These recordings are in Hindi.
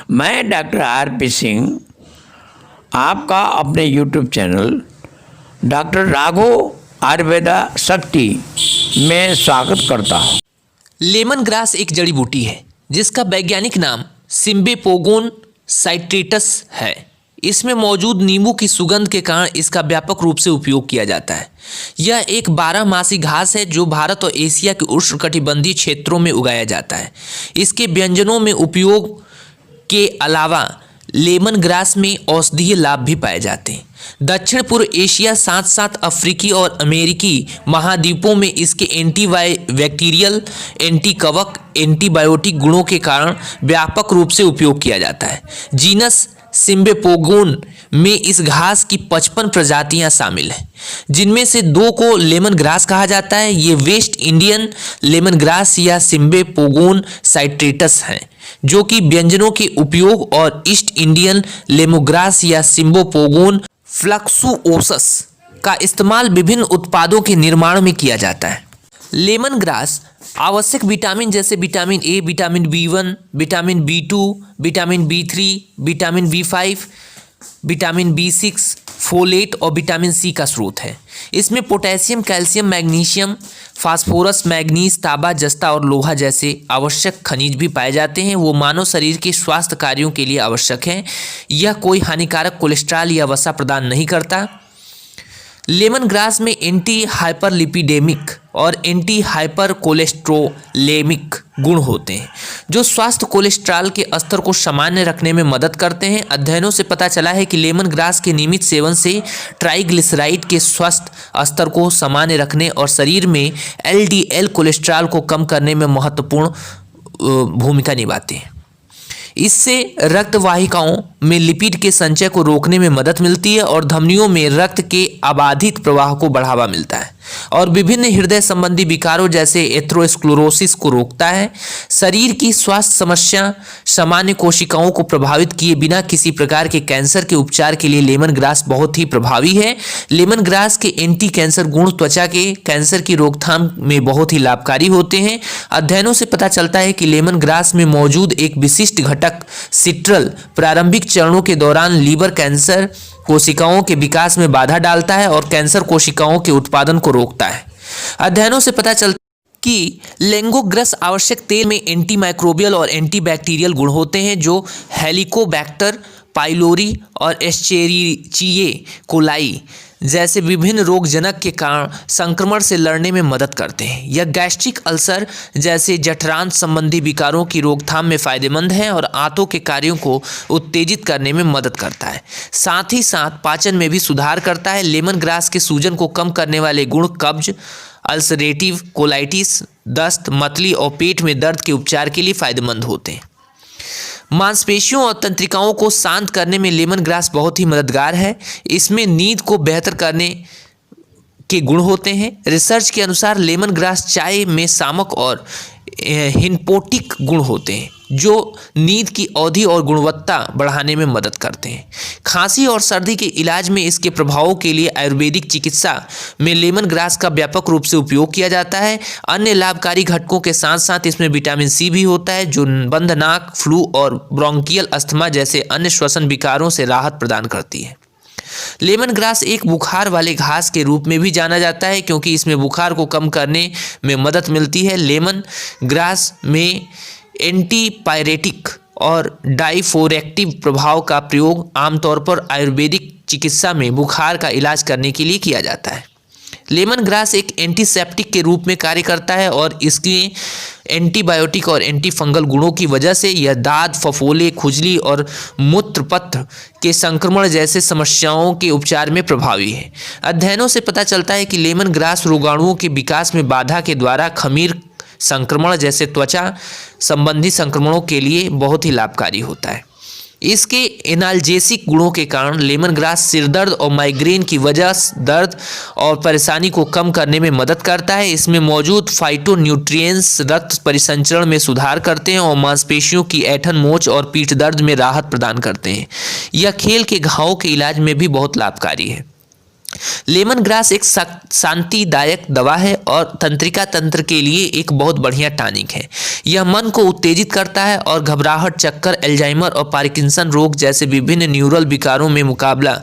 मैं डॉक्टर आर.पी. सिंह आपका अपने YouTube channel doctor Raghav Ayurveda शक्ति में स्वागत करता हूँ। लेमन ग्रास एक जड़ी बूटी है जिसका वैज्ञानिक नाम सिम्बेपोगोन साइट्रेटस है। इसमें मौजूद नींबू की सुगंध के कारण इसका व्यापक रूप से उपयोग किया जाता है। यह एक 12 मासी घास है जो भारत और एशिया के उष्णकटिबंधीय क्षेत्रों में उगाया जाता है। इसके व्यंजनों में उपयोग के अलावा लेमन ग्रास में औषधीय लाभ भी पाए जाते हैं। दक्षिण पूर्व एशिया साथ साथ अफ्रीकी और अमेरिकी महाद्वीपों में इसके एंटीबैक्टीरियल, एंटी कवक, एंटीबायोटिक गुणों के कारण व्यापक रूप से उपयोग किया जाता है। जीनस सिम्बेपोगोन में इस घास की 55 प्रजातियां शामिल हैं, जिनमें से 2 को लेमन ग्रास कहा जाता है। ये वेस्ट इंडियन लेमन ग्रास या सिम्बेपोगोन साइट्रेटस हैं, जो कि व्यंजनों के उपयोग, और ईस्ट इंडियन लेमोग्रास या सिम्बोपोगोन फ्लक्सुओसस का इस्तेमाल विभिन्न उत्पादों के निर्माण में किया जाता है। लेमन ग्रास आवश्यक विटामिन जैसे vitamin A, vitamin B1, vitamin B2, vitamin B3, vitamin B5, vitamin B6, folate और विटामिन सी का स्रोत है। इसमें potassium, calcium, magnesium, phosphorus, manganese, तांबा, जस्ता और लोहा जैसे आवश्यक खनिज भी पाए जाते हैं। वो मानव शरीर के स्वास्थ्य कार्यों के लिए आवश्यक हैं। यह कोई हानिकारक कोलेस्ट्रॉल या वसा प्रदान नहीं करता। लेमन ग्रास में एंटी हाइपरलिपिडेमिक और एंटी हाइपर कोलेस्ट्रोलेमिक गुण होते हैं, जो स्वास्थ्य कोलेस्ट्रॉल के स्तर को सामान्य रखने में मदद करते हैं। अध्ययनों से पता चला है कि लेमन ग्रास के नियमित सेवन से ट्राइग्लिसराइड के स्वस्थ स्तर को सामान्य रखने और शरीर में LDL कोलेस्ट्रॉल को कम करने में महत्वपूर्ण भूमिका निभाते हैं। इससे रक्त वाहिकाओं में लिपिड के संचय को रोकने में मदद मिलती है और धमनियों में रक्त के अबाधित प्रवाह को बढ़ावा मिलता है, और विभिन्न हृदय संबंधी विकारों जैसे एथेरोस्क्लेरोसिस को रोकता है। शरीर की स्वास्थ्य समस्या सामान्य कोशिकाओं को प्रभावित किए बिना किसी प्रकार के कैंसर के उपचार के लिए लेमन ग्रास बहुत ही प्रभावी है। लेमन ग्रास के एंटी कैंसर गुण त्वचा के कैंसर की रोकथाम में बहुत ही लाभकारी होते हैं। अध्ययनों से पता चलता है कि लेमन ग्रास में मौजूद एक विशिष्ट घटक सिट्रल प्रारंभिक चरणों के दौरान लीवर कैंसर कोशिकाओं के विकास में बाधा डालता है और कैंसर कोशिकाओं के उत्पादन को रोकता है। अध्ययनों से पता चलता है कि लेंगोग्रस आवश्यक तेल में एंटीमाइक्रोबियल और एंटीबैक्टीरियल गुण होते हैं, जो हेलिकोबैक्टर पाइलोरी और एस्चेरिचिए कोलाई जैसे विभिन्न रोगजनक के कारण संक्रमण से लड़ने में मदद करते हैं। यह गैस्ट्रिक अल्सर जैसे जठरांत संबंधी विकारों की रोकथाम में फायदेमंद है और आंतों के कार्यों को उत्तेजित करने में मदद करता है। साथ ही साथ पाचन में भी सुधार करता है। लेमन ग्रास के सूजन को कम करने वाले गुण कब्ज, अल्सरेटिव कोलाइटिस, दस्त, मतली और पेट में दर्द के उपचार के लिए फायदेमंद होते हैं। मांसपेशियों और तंत्रिकाओं को शांत करने में लेमन ग्रास बहुत ही मददगार है। इसमें नींद को बेहतर करने के गुण होते हैं। रिसर्च के अनुसार लेमन ग्रास चाय में शामक और हिप्नोटिक गुण होते हैं, जो नींद की अवधि और गुणवत्ता बढ़ाने में मदद करते हैं। खांसी और सर्दी के इलाज में इसके प्रभावों के लिए आयुर्वेदिक चिकित्सा में लेमन ग्रास का व्यापक रूप से उपयोग किया जाता है। अन्य लाभकारी घटकों के साथ साथ इसमें विटामिन सी भी होता है, जो बंद नाक, फ्लू और ब्रोंकियल अस्थमा जैसे अन्य श्वसन विकारों से राहत प्रदान करती है। लेमन ग्रास एक बुखार वाले घास के रूप में भी जाना जाता है, क्योंकि इसमें बुखार को कम करने में मदद मिलती है। लेमन ग्रास में एंटीपायरेटिक और डाइफोरेक्टिव प्रभाव का प्रयोग आमतौर पर आयुर्वेदिक चिकित्सा में बुखार का इलाज करने के लिए किया जाता है। लेमन ग्रास एक एंटीसेप्टिक के रूप में कार्य करता है और इसके एंटीबायोटिक और एंटीफंगल गुणों की वजह से यह दाद, फफोले, खुजली और मूत्रपत्र के संक्रमण जैसे समस्याओं के उपचार में प्रभावी है। अध्ययनों से पता चलता है कि लेमन ग्रास रोगाणुओं के विकास में बाधा के द्वारा खमीर संक्रमण जैसे त्वचा संबंधी संक्रमणों के लिए बहुत ही लाभकारी होता है। इसके एनाल्जेसिक गुणों के कारण लेमन ग्रास सिरदर्द और माइग्रेन की वजह दर्द और परेशानी को कम करने में मदद करता है। इसमें मौजूद फाइटोन्यूट्रिएंट्स रक्त परिसंचरण में सुधार करते हैं और मांसपेशियों की ऐंठन, मोच और पीठ दर्द में राहत प्रदान करते हैं। यह खेल के घावों के इलाज में भी बहुत लाभकारी है। लेमन ग्रास एक शांतिदायक दवा है और तंत्रिका तंत्र के लिए एक बहुत बढ़िया टॉनिक है। यह मन को उत्तेजित करता है और घबराहट, चक्कर, एल्जाइमर और पार्किंसन रोग जैसे विभिन्न न्यूरल विकारों में मुकाबला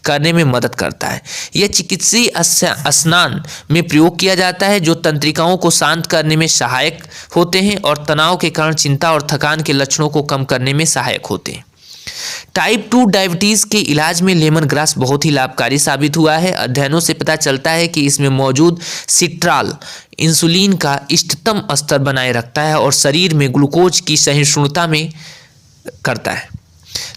करने में मदद करता है। यह चिकित्सीय स्नान में प्रयोग किया जाता है जो तंत्रिकाओं को शांत करने में सहायक होते हैं और तनाव के कारण चिंता और थकान के लक्षणों को कम करने में सहायक होते हैं। टाइप 2 डायबिटीज़ के इलाज में लेमन ग्रास बहुत ही लाभकारी साबित हुआ है। अध्ययनों से पता चलता है कि इसमें मौजूद सिट्राल इंसुलिन का इष्टतम स्तर बनाए रखता है और शरीर में ग्लूकोज की सहिष्णुता में करता है।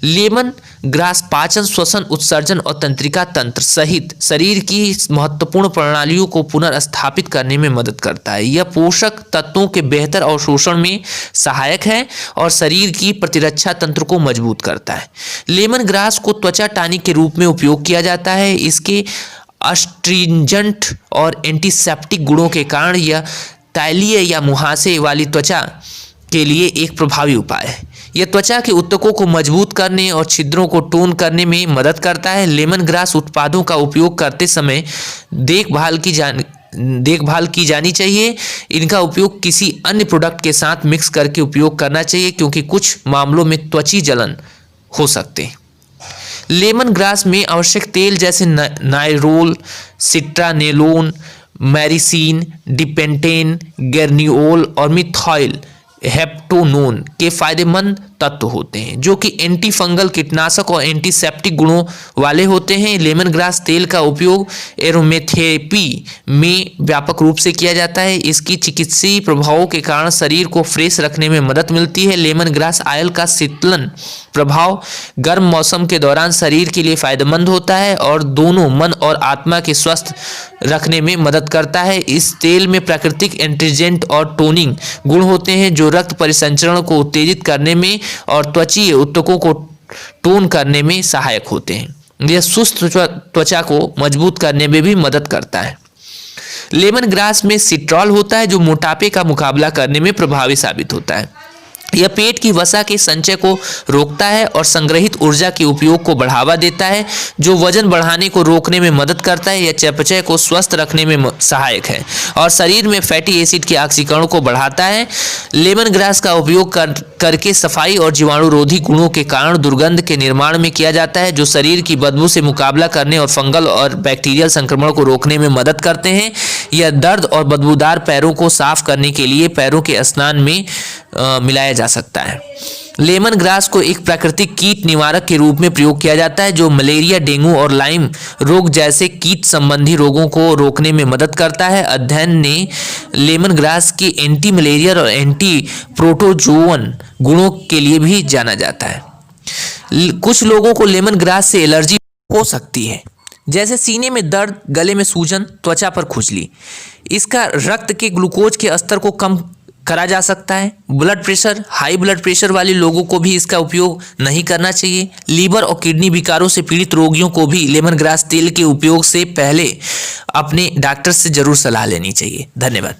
लेमन ग्रास पाचन, श्वसन, उत्सर्जन और तंत्रिका तंत्र सहित शरीर की महत्वपूर्ण प्रणालियों को पुनर्स्थापित करने में मदद करता है। यह पोषक तत्वों के बेहतर अवशोषण में सहायक है और शरीर की प्रतिरक्षा तंत्र को मजबूत करता है। लेमन ग्रास को त्वचा टॉनिक के रूप में उपयोग किया जाता है। इसके अस्ट्रिंजेंट और एंटीसेप्टिक गुणों के कारण यह तैलीय या मुहासे वाली त्वचा के लिए एक प्रभावी उपाय है। यह त्वचा के ऊतकों को मजबूत करने और छिद्रों को टोन करने में मदद करता है। लेमन ग्रास उत्पादों का उपयोग करते समय देखभाल की जानी चाहिए। इनका उपयोग किसी अन्य प्रोडक्ट के साथ मिक्स करके उपयोग करना चाहिए क्योंकि कुछ मामलों में त्वची जलन हो सकते हैं। लेमन ग्रास में आवश्यक तेल जैसे नाइरोल, सिट्रानेलोन, मैरिसीन, डिपेंटेन, गेर्नियोल और मिथाइल हेप्टोनोन के फायदेमंद तत्व होते हैं जो कि एंटी फंगल, कीटनाशक और एंटीसेप्टिक गुणों वाले होते हैं। लेमन ग्रास तेल का उपयोग एरोमेथेरेपी में व्यापक रूप से किया जाता है। इसकी चिकित्सीय प्रभावों के कारण शरीर को फ्रेश रखने में मदद मिलती है। लेमन ग्रास ऑयल का शीतलन प्रभाव गर्म मौसम के दौरान शरीर के लिए फायदेमंद होता है और दोनों मन और आत्मा के स्वस्थ रखने में मदद करता है। इस तेल में प्राकृतिक एंटीजेंट और टोनिंग गुण होते हैं जो रक्त परिसंचरण को उत्तेजित करने में और त्वचीय ऊतकों को टोन करने में सहायक होते हैं। यह सुस्त त्वचा को मजबूत करने में भी मदद करता है। लेमन ग्रास में सिट्रॉल होता है जो मोटापे का मुकाबला करने में प्रभावी साबित होता है। यह पेट की वसा के संचय को रोकता है और संग्रहित ऊर्जा के उपयोग को बढ़ावा देता है जो वजन बढ़ाने को रोकने में मदद करता है। यह चयापचय को स्वस्थ रखने में सहायक है और शरीर में फैटी एसिड के ऑक्सीकरण को बढ़ाता है। लेमन ग्रास का उपयोग करके सफाई और जीवाणुरोधी गुणों के कारण दुर्गंध के निर्माण में किया जाता है जो शरीर की बदबू से मुकाबला करने और फंगल और बैक्टीरियल संक्रमण को रोकने में मदद करते हैं। यह दर्द और बदबूदार पैरों को साफ करने के लिए पैरों के स्नान में मिलाया जा सकता है। लेमन ग्रास को एक प्राकृतिक कीट निवारक के रूप में प्रयोग किया जाता है जो मलेरिया, डेंगू और लाइम रोग जैसे कीट संबंधी रोगों को रोकने में मदद करता है। अध्ययन ने लेमन ग्रास के एंटी मलेरिया और एंटी प्रोटोजोवन गुणों के लिए भी जाना जाता है। कुछ लोगों को लेमन ग्रास से एलर्जी हो सकती है जैसे सीने में दर्द, गले में सूजन, त्वचा पर खुजली। इसका रक्त के ग्लूकोज के स्तर को कम करा जा सकता है। Blood pressure, high blood pressure वाले लोगों को भी इसका उपयोग नहीं करना चाहिए। लीवर और किडनी विकारों से पीड़ित रोगियों को भी लेमन ग्रास तेल के उपयोग से पहले अपने डॉक्टर से जरूर सलाह लेनी चाहिए। धन्यवाद।